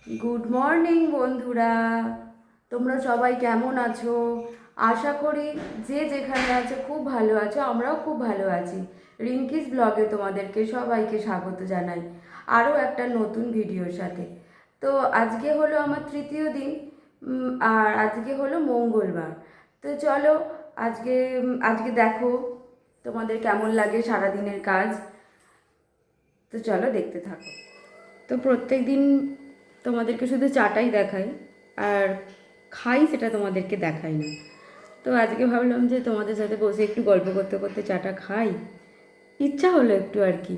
Good morning বন্ধুরা, তোমরা সবাই কেমন আছো? আশা করি যে যেখানে আছো খুব ভালো আছো। আমরাও খুব ভালো আছি। রিঙ্কিস ব্লগে তোমাদেরকে সবাইকে স্বাগত জানাই আরও একটা নতুন ভিডিওর সাথে। তো আজকে হলো আমার তৃতীয় দিন, আর আজকে হলো মঙ্গলবার। তো চলো আজকে আজকে দেখো তোমাদের কেমন লাগে সারাদিনের কাজ। তো চলো দেখতে থাকো। তো প্রত্যেক দিন তোমাদেরকে শুধু চাটাই দেখাই, আর খাই সেটা তোমাদেরকে দেখাই না। তো আজকে ভাবলাম যে তোমাদের সাথে বসে একটু গল্প করতে করতে চাটা খাই, ইচ্ছা হলো একটু আর কি।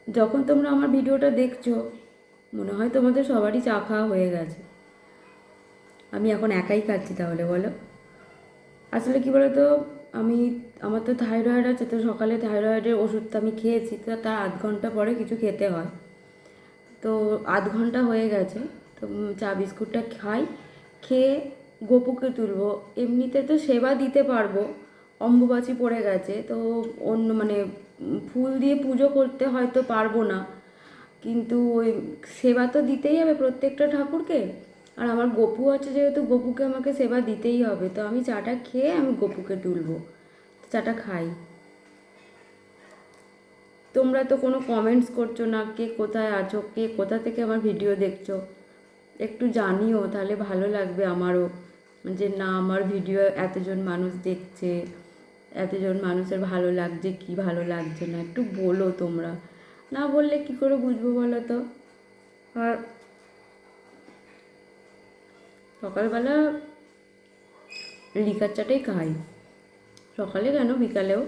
যখন তোমরা আমার ভিডিওটা দেখছো, মনে হয় তোমাদের সবারই চা খাওয়া হয়ে গেছে। আমি এখন একাই খাচ্ছি, তাহলে বলো আসলে কি বলো তো। আমি আমার তো থাইরয়েড আছে, তো সকালে থাইরয়েডের ওষুধটা আমি খেয়েছি, তো তার আধ ঘন্টা পরে কিছু খেতে হয়। তো আধ ঘন্টা হয়ে গেছে, তো চা বিস্কুটটা খাই, খেয়ে গপুকে তুলবো। এমনিতে তো সেবা দিতে পারবো, অম্বুবাচী পড়ে গেছে, তো অন্য মানে ফুল দিয়ে পুজো করতে হয়তো পারবো না, কিন্তু ওই সেবা তো দিতেই হবে প্রত্যেকটা ঠাকুরকে। আর আমার গপু আছে যেহেতু, গপুকে আমাকে সেবা দিতেই হবে, তো আমি চাটা খেয়ে আমি গপুকে তুলবো। চাটা খাই। তোমরা তো কোনো কমেন্টস করছো না, কে কোথায় আছো, কে কোথা থেকে আমার ভিডিও দেখছো, একটু জানিও, তাহলে ভালো লাগবে আমারও, যে না আমার ভিডিও এতজন মানুষ দেখছে, এতজন মানুষের ভালো লাগছে কি ভালো লাগছে না একটু বলো তোমরা। না বললে কি করে বুঝবো বলো তো। আর সকালবেলা লিকার চাটাই খাই, সকালে কেন বিকালেও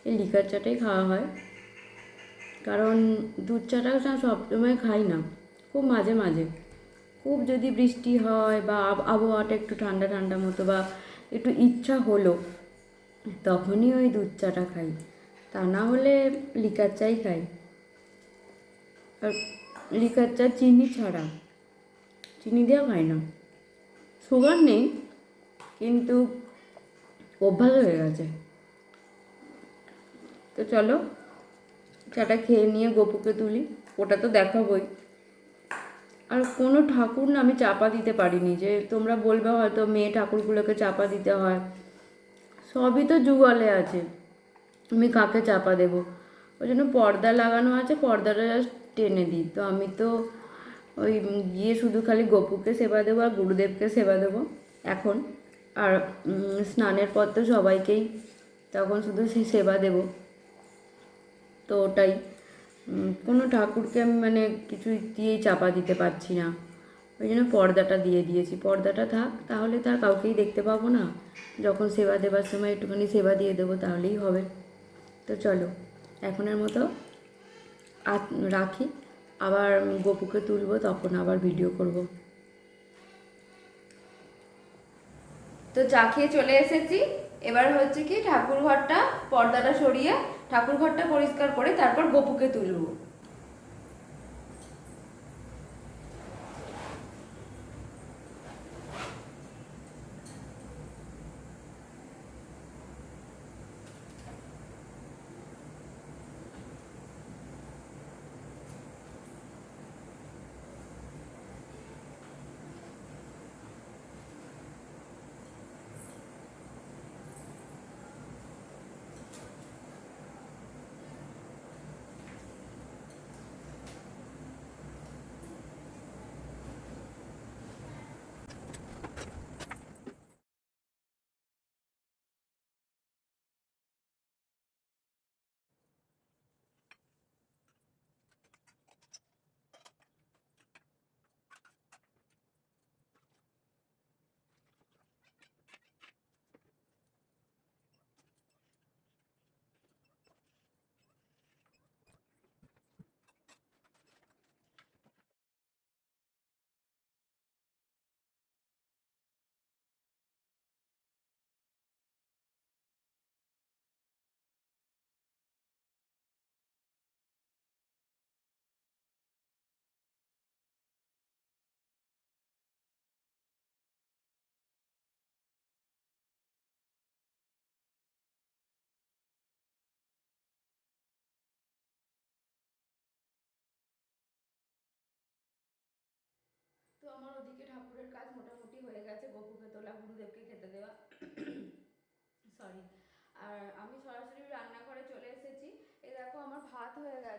এই লিকার চাটাই খাওয়া হয়। কারণ দুধ চাটা না সবসময় খাই না, খুব মাঝে মাঝে, খুব যদি বৃষ্টি হয় বা আবহাওয়াটা একটু ঠান্ডা ঠান্ডা মতো, বা একটু ইচ্ছা হলো, তখনই ওই দুধ চাটা খাই। তা না হলে লিকার চাই খাই। আর লিকার চা চিনি ছাড়া, চিনি দেওয়া খাই না। সুগার নেই, কিন্তু অভ্যাস হয়ে গেছে। তো চলো চাটা খেয়ে নিয়ে গপুকে তুলি, ওটা তো দেখাবই। আর কোনো ঠাকুর না আমি চাপা দিতে পারিনি, যে তোমরা বলবে হয়তো মেয়ে ঠাকুরগুলোকে চাপা দিতে হয়, সবই তো যুগলে আছে, আমি কাকে চাপা দেবো। ওই জন্য পর্দা লাগানো আছে, পর্দাটা জাস্ট টেনে দিই। তো আমি তো ওই গিয়ে শুধু খালি গপুকে সেবা দেবো আর গুরুদেবকে সেবা দেবো এখন। আর স্নানের পর তো সবাইকেই তখন শুধু সেবা দেবো। তো ওটাই, কোনো ঠাকুরকে আমি মানে কিছু দিয়েই চাপা দিতে পারছি না, ওই জন্য পর্দাটা দিয়ে দিয়েছি। পর্দাটা থাক, তাহলে তার কাউকেই দেখতে পাবো না, যখন সেবা দেবার সময় একটুখানি সেবা দিয়ে দেবো তাহলেই হবে। তো চলো এখনের মতো রাখি, আবার গপুকে তুলবো তখন আবার ভিডিও করব। তো চা খেয়ে চলে এসেছি, এবার হচ্ছে কি ঠাকুর ঘরটা, পর্দাটা সরিয়ে ঠাকুর ঘরটা পরিষ্কার করে তারপর গপুকে তুলবো।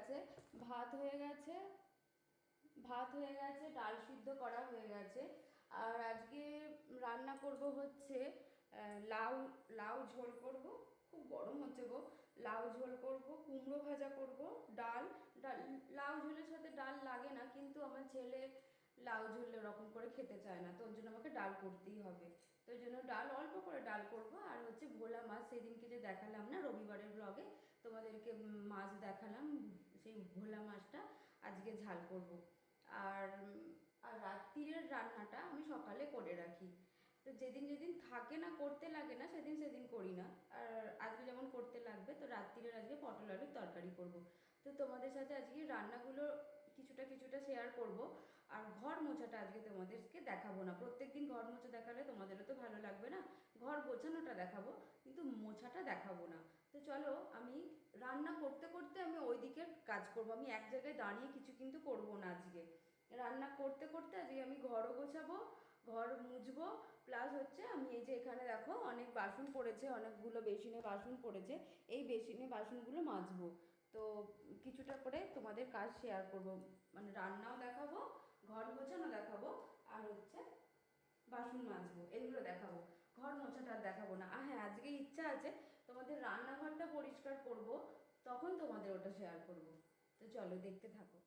গেছে, ভাত হয়ে গেছে, ডাল সিদ্ধ করা হয়ে গেছে। আর আজকে রান্না করব হচ্ছে লাউ, লাউ ঝোল করব। খুব গরম হচ্ছে গো। লাউ ঝোল করব, কুমড়ো ভাজা করব, ডাল। ডাল, লাউ ঝোলের সাথে ডাল লাগে না, কিন্তু আমার ছেলে লাউ ঝোল ওরকম করে খেতে চায় না, তো ওর জন্য আমাকে ডাল করতেই হবে। তো ওই জন্য ডাল, অল্প করে ডাল করব। আর হচ্ছে ভোলা মাছ, সেদিনকে যে দেখালাম না রবিবারের ব্লগে তোমাদেরকে, মাছ দেখালাম, সেই ভোলা মাছটা আজকে ঝাল করব। আর আর রাত্রিরের রান্নাটা আমি সকালে করে রাখি। তো যেদিন যেদিন থাকে না, করতে লাগে না, সেদিন সেদিন করি না। আর আজকে যেমন করতে লাগবে, তো রাত্রিরের আজকে পটল আলুর তরকারি করব। তো তোমাদের সাথে আজকে রান্নাগুলো কিছুটা কিছুটা শেয়ার করব। আর ঘর মোছাটা আজকে তোমাদেরকে দেখাবো না। প্রত্যেকদিন ঘর মোছা দেখালে তোমাদেরও তো ভালো লাগবে না। ঘর গোছানোটা দেখাবো, কিন্তু মোছাটা দেখাবো না। তো চলো, আমি রান্না করতে করতে আমি ওই দিকের কাজ করব। আমি এক জায়গায় দাঁড়িয়ে কিছু কিন্তু করব না আজকে। রান্না করতে করতে আজকে আমি ঘরও গোছাবো, ঘর মুছবো, প্লাস হচ্ছে আমি এই যে এখানে দেখো অনেক বাসন পড়েছে, অনেকগুলো বেসিনে বাসন পড়েছে, এই বেসিনে বাসনগুলো মাজবো। তো কিছুটা করে তোমাদের কাজ শেয়ার করব, মানে রান্নাও দেখাবো, ঘর গোছানো দেখাবো, আর হচ্ছে বাসন মাজবো, এগুলো দেখাবো। ঘর মোছাটা আর দেখাবো না। আর হ্যাঁ, আজকে ইচ্ছা আছে তোমাদের রান্নাঘরটা পরিষ্কার করব, তখন তোমাদের ওটা শেয়ার করব। তো চলো, দেখতে থাকো।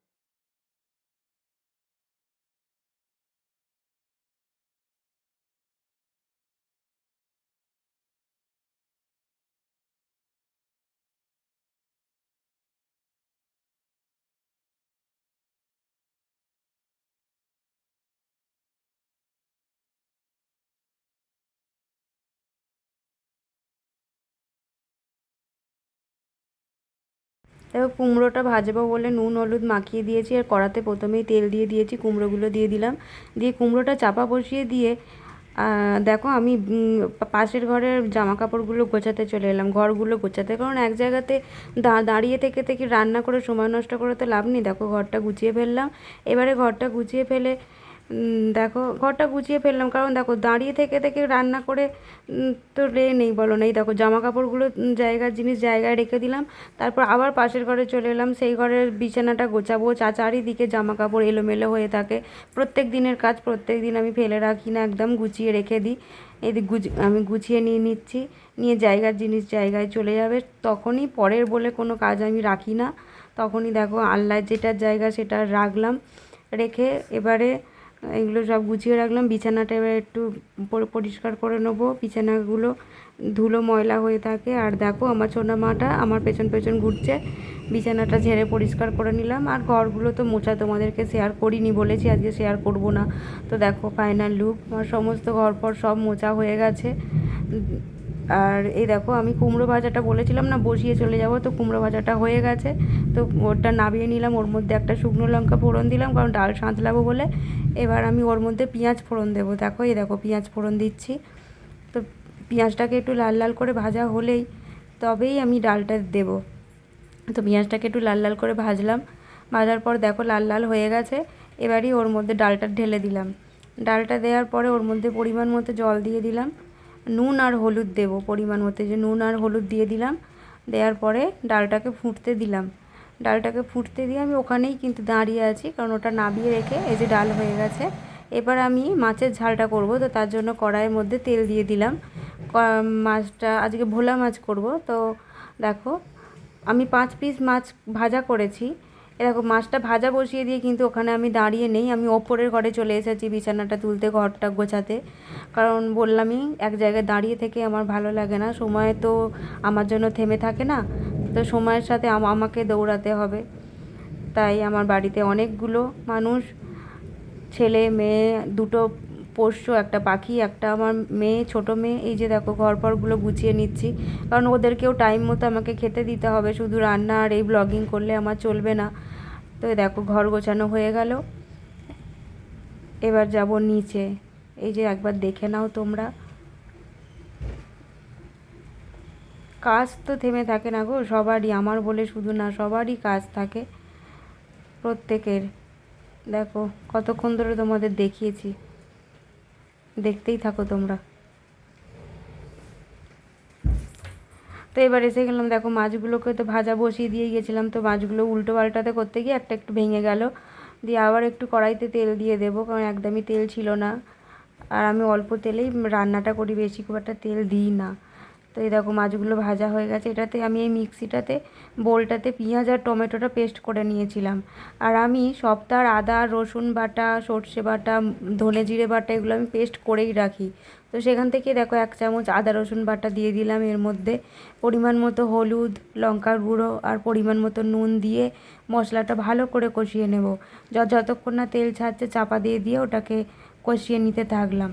এবার কুমড়োটা ভাজবো বলে নুন হলুদ মাখিয়ে দিয়েছি, আর কড়াতে প্রথমেই তেল দিয়ে দিয়েছি, কুমড়োগুলো দিয়ে দিলাম, দিয়ে কুমড়োটা চাপা বসিয়ে দিয়ে দেখো আমি পাশের ঘরের জামা কাপড়গুলো গোছাতে চলে এলাম, ঘরগুলো গোছাতে। কারণ এক জায়গাতে দাঁড়িয়ে থেকে থেকে রান্না করে সময় নষ্ট করে তো লাভ নেই। দেখো ঘরটা গুছিয়ে ফেললাম। এবারে ঘরটা গুছিয়ে ফেলে দেখো ঘরটা গুছিয়ে ফেললাম, কারণ দেখো দাঁড়িয়ে থেকে থেকে রান্না করে তো নেই বলো না। এই দেখো জামা কাপড়গুলো জায়গার জিনিস জায়গায় রেখে দিলাম, তারপর আবার পাশের ঘরে চলে এলাম, সেই ঘরের বিছানাটা গোছাবো। চারিদিকে জামা কাপড় এলোমেলো হয়ে থাকে। প্রত্যেক দিনের কাজ প্রত্যেক দিন আমি ফেলে রাখি না, একদম গুছিয়ে রেখে দিই। এদিক আমি গুছিয়ে নিয়ে নিচ্ছি, নিয়ে জায়গার জিনিস জায়গায় চলে যাবে, তখনই পরের বলে কোনো কাজ আমি রাখি না। তখনই দেখো আলনায় যেটার জায়গা সেটা রাখলাম, রেখে এবারে এগুলো সব গুছিয়ে রাখলাম। বিছানাটা এবার একটু পরিষ্কার করে নেবো, বিছানাগুলো ধুলো ময়লা হয়ে থাকে। আর দেখো আমার ছোনা মাটা আমার পেছন পেছন ঘুরছে। বিছানাটা ঝেড়ে পরিষ্কার করে নিলাম। আর ঘরগুলো তো মোছা তোমাদেরকে শেয়ার করিনি, বলেছি আজকে শেয়ার করব না। তো দেখো ফাইনাল লুক, আমার সমস্ত ঘর পর সব মোছা হয়ে গেছে। আর এই দেখো আমি কুমড়ো ভাজাটা বলেছিলাম না বসিয়ে চলে যাব, তো কুমড়ো ভাজাটা হয়ে গেছে। তো ওটা নামিয়ে নিলাম, ওর মধ্যে একটা শুকনো লঙ্কা ফোড়ন দিলাম, কারণ ডাল সাঁতলাবো বলে। এবার আমি ওর মধ্যে পেঁয়াজ ফোড়ন দেবো। দেখো এই দেখো পেঁয়াজ ফোড়ন দিচ্ছি। তো পেঁয়াজটাকে একটু লাল লাল করে ভাজা হলেই তবেই আমি ডালটা দেবো। তো পেঁয়াজটাকে একটু লাল লাল করে ভাজলাম, ভাজার পর দেখো লাল লাল হয়ে গেছে। এবারই ওর মধ্যে ডালটা ঢেলে দিলাম। ডালটা দেওয়ার পরে ওর মধ্যে পরিমাণ মতো জল দিয়ে দিলাম, নুন আর হলুদ দেবো পরিমাণ মতো, যে নুন আর হলুদ দিয়ে দিলাম। দেওয়ার পরে ডালটাকে ফুটতে দিলাম। ডালটাকে ফুটতে দিয়ে আমি ওখানেই কিন্তু দাঁড়িয়ে আছি, কারণ ওটা নামিয়ে রেখে এই যে ডাল হয়ে গেছে। এবার আমি মাছের ঝালটা করব, তো তার জন্য কড়াইয়ের মধ্যে তেল দিয়ে দিলাম। মাছটা আজকে ভোলা মাছ করব। তো দেখো আমি 5 পিস মাছ ভাজা করেছি। এরকম মাছটা ভাজা বসিয়ে দিয়ে কিন্তু ওখানে আমি দাঁড়িয়ে নেই, আমি ওপরের ঘরে চলে এসেছি বিছানাটা তুলতে, ঘরটা গোছাতে। কারণ বললামই এক জায়গায় দাঁড়িয়ে থেকে আমার ভালো লাগে না, সময় তো আমার জন্য থেমে থাকে না। তো সময়ের সাথে আমাকে দৌড়াতে হবে। তাই আমার বাড়িতে অনেকগুলো মানুষ, ছেলে মেয়ে, দুটো পোষ্য, একটা পাখি, একটা আমার মেয়ে, ছোটো মেয়ে। এই যে দেখো ঘরপরগুলো গুছিয়ে নিচ্ছি, কারণ ওদেরকেও টাইম মতো আমাকে খেতে দিতে হবে। শুধু রান্না আর এই ব্লগিং করলে আমার চলবে না। তো দেখো ঘর গোছানো হয়ে গেল। এবার যাব নিচে। এই যে একবার দেখে নাও তোমরা, কাজ তো থেমে থাকে না গো সবারই, আমার বলে শুধু না, সবারই কাজ থাকে প্রত্যেকের। দেখো কতক্ষণ ধরে তোমাদের দেখিয়েছি, দেখতেই থাকো তোমরা। তো তো এবার এসে গেলাম, দেখো মাছগুলোকে তো ভাজা বসিয়ে দিয়ে গিয়েছিলাম, তো মাছগুলো উল্টো পাল্টাতে করতে গিয়ে একটা একটু ভেঙে গেল, দিয়ে আবার একটু কড়াইতে তেল দিয়ে দেবো, কারণ একদমই তেল ছিল না। আর আমি অল্প তেলেই রান্নাটা করি, বেশি খুব একটা তেল দিই না। তো এই দেখো মাছগুলো ভাজা হয়ে গেছে। এটাতে আমি এই মিক্সিটাতে বোলটাতে পেঁয়াজ আর টমেটোটা পেস্ট করে নিয়েছিলাম। আর আমি সপ্তাহ আদা রসুন বাটা, সর্ষে বাটা, ধনে জিরে বাটা এগুলো আমি পেস্ট করেই রাখি। তো সেখান থেকে দেখো 1 চামচ আদা রসুন বাটা দিয়ে দিলাম, এর মধ্যে পরিমাণ মতো হলুদ, লঙ্কার গুঁড়ো আর পরিমাণ মতো নুন দিয়ে মশলাটা ভালো করে কষিয়ে নেব। যতক্ষণ না তেল ছাড়ছে চাপা দিয়ে দিয়ে ওটাকে কষিয়ে নিতে থাকলাম।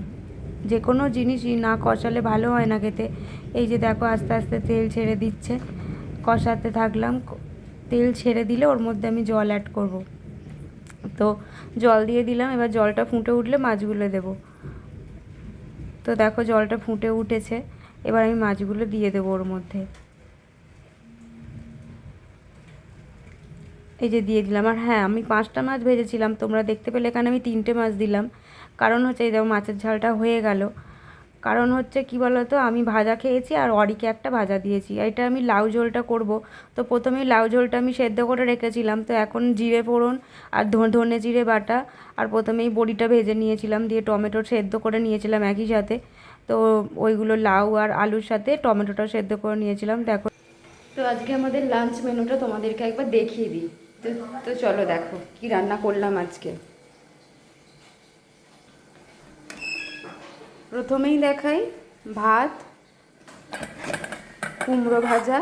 যে কোনো জিনিসই না কষালে ভালো হয় না খেতে। এই যে দেখো আস্তে আস্তে তেল ছেড়ে দিচ্ছে, কষাতে থাকলাম। তেল ছেড়ে দিলে ওর মধ্যে আমি জল অ্যাড করব। তো জল দিয়ে দিলাম, এবার জলটা ফুটে উঠলে মাছগুলো দেব। তো দেখো জলটা ফুটে উঠেছে, এবার আমি মাছগুলো দিয়ে দেবো ওর মধ্যে। এই যে দিয়ে দিলাম। আর হ্যাঁ, আমি 5টা মাছ ভেজেছিলাম, তোমরা দেখতে পেলে এখানে আমি 3টে মাছ দিলাম। কারণ হচ্ছে এই দেখো মাছের ঝালটা হয়ে গেল। কারণ হচ্ছে কি বলো তো, আমি ভাজা খেয়েছি আর অরিকে একটা ভাজা দিয়েছি। এটা আমি লাউ ঝোলটা করব। তো প্রথমেই লাউ ঝোলটা আমি সেদ্ধ করে রেখেছিলাম, তো এখন জিরে ফোড়ন আর ধনে জিরে বাটা আর প্রথমেই বড়িটা ভেজে নিয়েছিলাম, দিয়ে টমেটো সেদ্ধ করে নিয়েছিলাম একই সাথে। তো ওইগুলো লাউ আর আলুর সাথে টমেটোটা সেদ্ধ করে নিয়েছিলাম। দেখো, তো আজকে আমাদের লাঞ্চ মেনুটা তোমাদেরকে একবার দেখিয়ে দিই। তো তো চলো দেখো কি রান্না করলাম আজকে। প্রথমেই দেখাই ভাত, কুমড়ো ভাজা,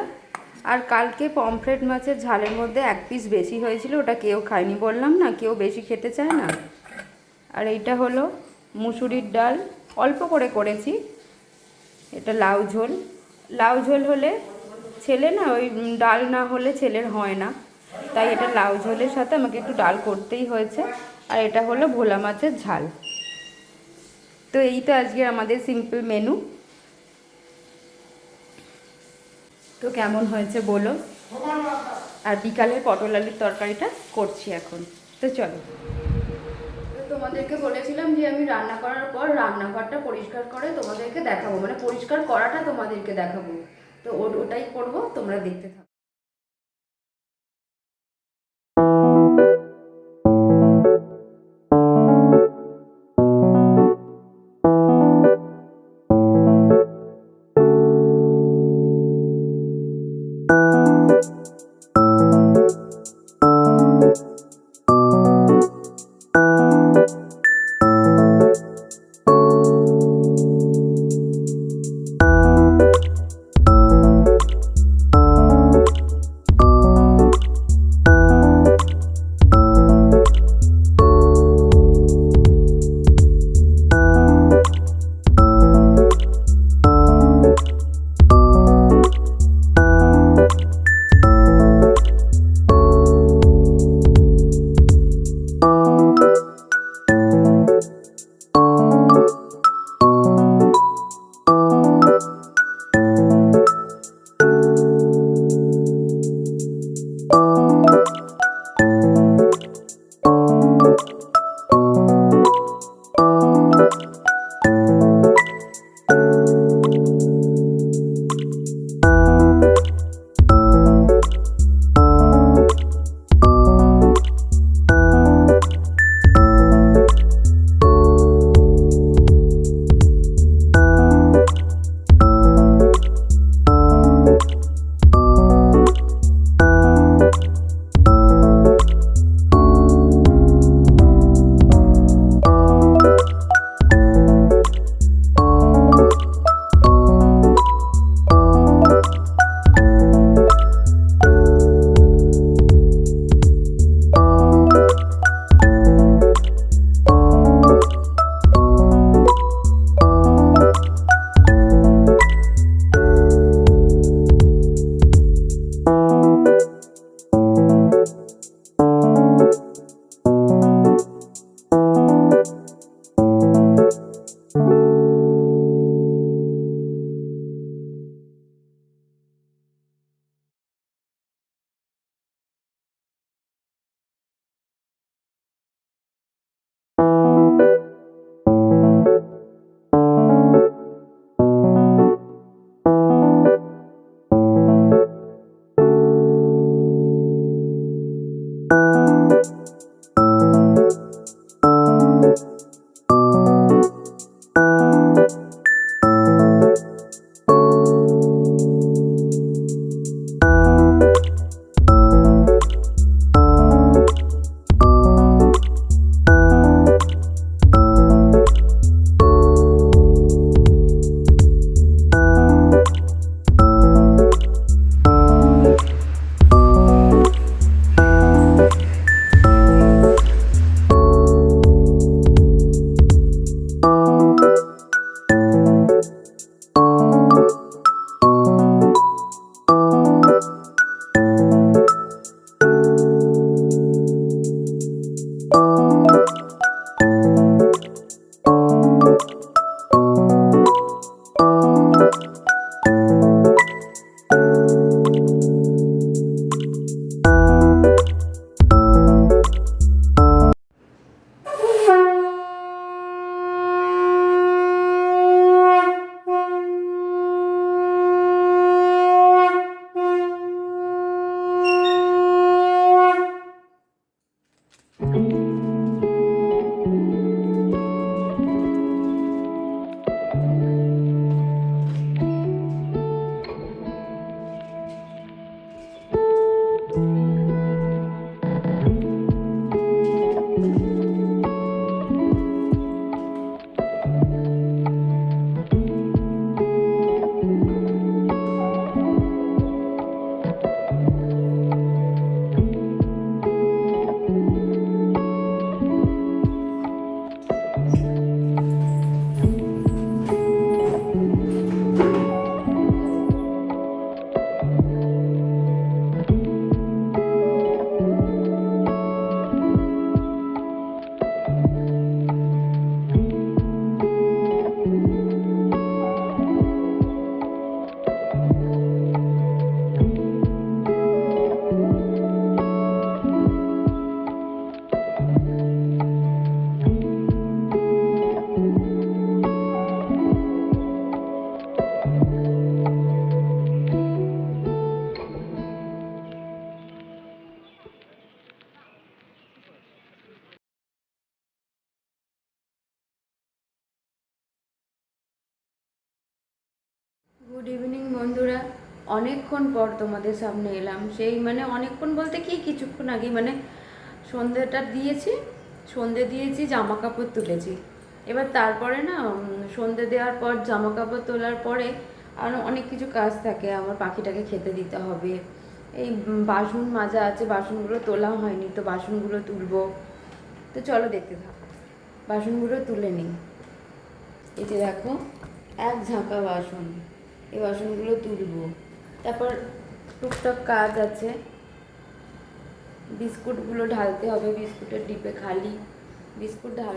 আর কালকে পমফ্রেট মাছের ঝালের মধ্যে 1 পিস বেশি হয়েছিল, ওটা কেউ খায়নি, বললাম না কেউ বেশি খেতে চায় না। আর এইটা হলো মুসুরির ডাল, অল্প করে করেছি। এটা লাউ ঝোল। লাউ ঝোল হলে ছেলে না, ওই ডাল না হলে ছেলের হয় না, তাই এটা লাউ ঝোলের সাথে আমাকে একটু ডাল করতেই হয়েছে। আর এটা হলো ভোলা মাছের ঝাল। তো এই তো আজকে আমাদের সিম্পল মেনু। তো কেমন হয়েছে বলো। আর বিকালের পটল আলুর তরকারিটা করছি এখন। তো চলো। তো তোমাদেরকে বলেছিলাম যে আমি রান্না করার পর রান্নাঘরটা পরিষ্কার করে তোমাদেরকে দেখাবো, মানে পরিষ্কার করাটা তোমাদেরকে দেখাবো। তো ওটাই করবো, তোমরা দেখতে থাকো। গুড ইভিনিং বন্ধুরা, অনেকক্ষণ পর তোমাদের সামনে এলাম। সেই অনেকক্ষণ বলতে কি কিছুক্ষণ আগে সন্ধ্যেটা দিয়েছি, সন্ধ্যে দিয়েছি, জামা কাপড় তুলেছি। এবার তারপরে সন্ধ্যে দেওয়ার পর জামা কাপড় তোলার পরে আরও অনেক কিছু কাজ থাকে। আমার পাখিটাকে খেতে দিতে হবে, এই বাসন মাজা আছে, বাসনগুলো তোলা হয়নি, তো বাসনগুলো তুলবো। তো চলো দেখতে থাকো, বাসনগুলো তুলে নিই। এই যে দেখো, এক ঝাঁকা বাসন, এই বাসনগুলো তুলবো। তারপর টুকটাক কাজ আছে, বিস্কুটগুলো ঢালতে হবে, বিস্কুটের ডিপে খালি, বিস্কুট ঢাল।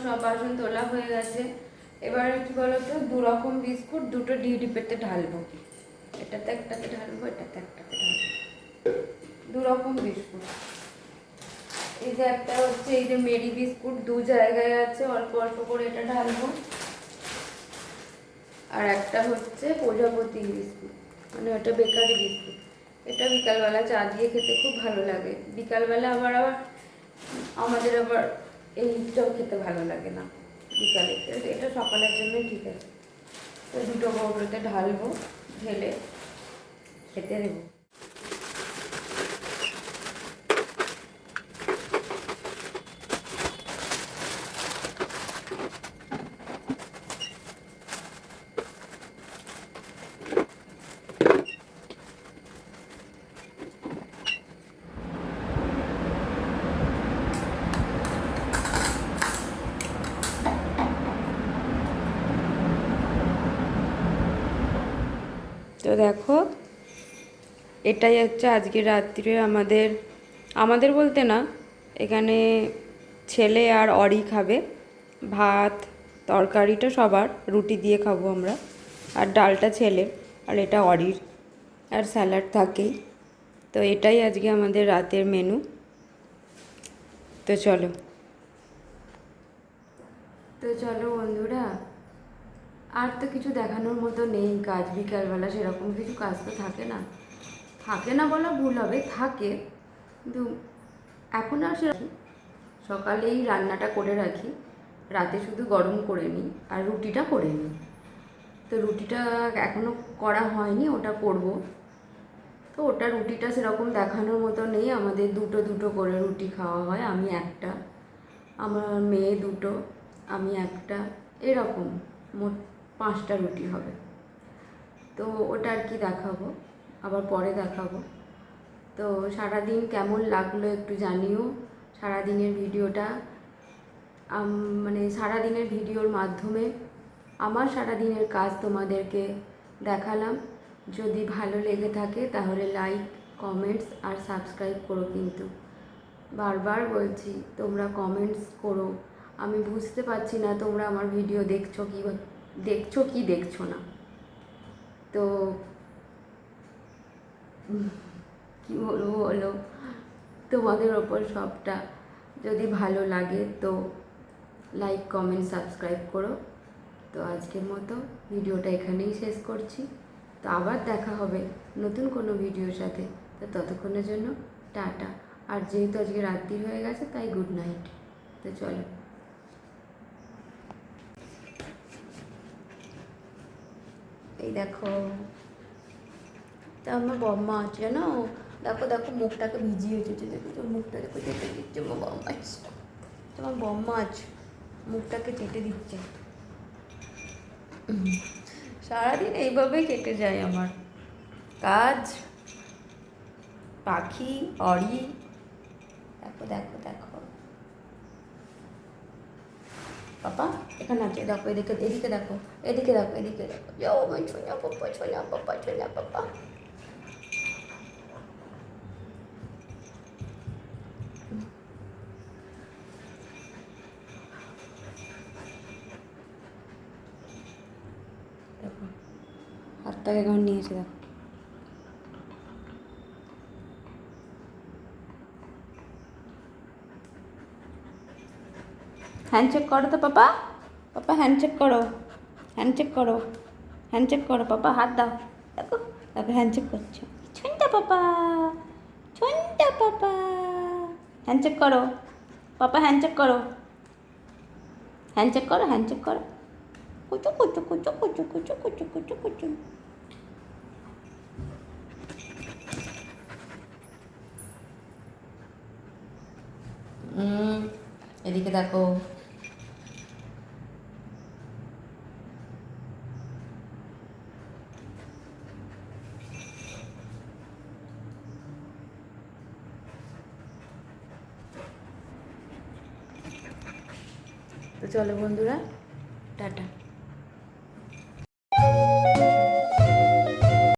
সব বাসন তোলা হয়ে গেছে। এবার কি বলতো, দু রকম বিস্কুট দুটো ডিপেতে ঢালবো। এটাতে একটাতে ঢালবো, এটাতে একটাতে ঢালবো, দু রকম বিস্কুট। এই যে একটা হচ্ছে এই যে মেরি বিস্কুট, দু জায়গায় আছে, অল্প অল্প করে এটা ঢালবো। আর একটা হচ্ছে প্রজাপতি বিস্কুট, ওটা বেকারি বিস্কুট। এটা বিকালবেলা চা দিয়ে খেতে খুব ভালো লাগে। বিকালবেলা আবার আমাদের এইটাও খেতে ভালো লাগে না বিকালে, এটা সকালের জন্যই ঠিক আছে। তো দুটো কৌটোতে ঢালবো, ঢেলে খেতে দেবো। তো দেখো, এটাই হচ্ছে আজকে রাত্রে আমাদের, আমাদের বলতে না, এখানে ছেলে আর অরি খাবে। ভাত তরকারিটা সবার, রুটি দিয়ে খাবো আমরা, আর ডালটা ছেলের, আর এটা অরির, আর স্যালাড থাকেই। তো এটাই আজকে আমাদের রাতের মেনু। তো চলো বন্ধুরা, আর তো কিছু দেখানোর মতো নেই কাজ। বিকালবেলা সেরকম কিছু কাজ তো থাকে না, থাকে না বলা ভুল হবে, থাকে, কিন্তু এখন আর সেরকম। সকালেই রান্নাটা করে রাখি, রাতে শুধু গরম করে নিই, আর রুটিটা করে নিই। তো রুটিটা এখনও করা হয়নি, ওটা করব। তো ওটা রুটিটা সেরকম দেখানোর মতো নেই। আমাদের দুটো দুটো করে রুটি খাওয়া হয়, আমি একটা, আমার মেয়ে দুটো, আমি একটা, এরকম মোট 5টা রুটি হবে। তো ওটা আর কি দেখাবো, আবার পরে দেখাবো। তো সারাদিন কেমন লাগলো একটু জানিও। সারাদিনের ভিডিওটা মানে সারাদিনের ভিডিওর মাধ্যমে আমার সারাদিনের কাজ তোমাদেরকে দেখালাম। যদি ভালো লেগে থাকে তাহলে লাইক, কমেন্টস আর সাবস্ক্রাইব করো। কিন্তু বারবার বলছি, তোমরা কমেন্টস করো। আমি বুঝতে পারছি না তোমরা আমার ভিডিও দেখছো কি দেখছো না। তো কী বলবো বলো, তোমাদের ওপর সবটা। যদি ভালো লাগে তো লাইক, কমেন্ট, সাবস্ক্রাইব করো। তো আজকের মতো ভিডিওটা এখানেই শেষ করছি। তো আবার দেখা হবে নতুন কোনো ভিডিওর সাথে। তো ততক্ষণের জন্য টাটা। আর যেহেতু আজকে রাত্রি হয়ে গেছে তাই গুড নাইট। তো চলো, এই দেখো, তা আমার বম্মা আছে জানো, দেখো দেখো মুখটাকে ভিজিয়ে এসেছে, দেখো তোর মুখটা দেখো চেটে দিচ্ছে আমার বম্মা। তোমার বম্মা আছে, মুখটাকে চেটে দিচ্ছে। সারাদিন এইভাবেই কেটে যায় আমার কাজ। পাখি, অরি, দেখো দেখো দেখো, পাপা এখানে আছে, দেখো এদিকে, এদিকে দেখো, এদিকে দেখো, এদিকে দেখো, যাও আমার ছোনা পাপা, ছোনা পাপা, ছোনা পাপা। দেখো হাতটাকে কেমন নিয়েছে, দেখো। হ্যান্ডশেক করো তো পাপা, পাপা হ্যান্ডশেক করো, হ্যান্ডশেক করো, হ্যান্ডশেক করো পাপা, হাত দাও, দেখো দেখো হ্যান্ডশেক করছো, ছুনটা পাপা, ছুনটা পাপা, হ্যান্ডশেক করো পাপা, হ্যান্ডশেক করো, হ্যান্ডশেক করো, হ্যান্ডশেক করো, কুচু কুচু কুচু কুচু কুচু কুচু কুচু কুচু। এদিকে দেখো, তো চলো বন্ধুরা, টাটা।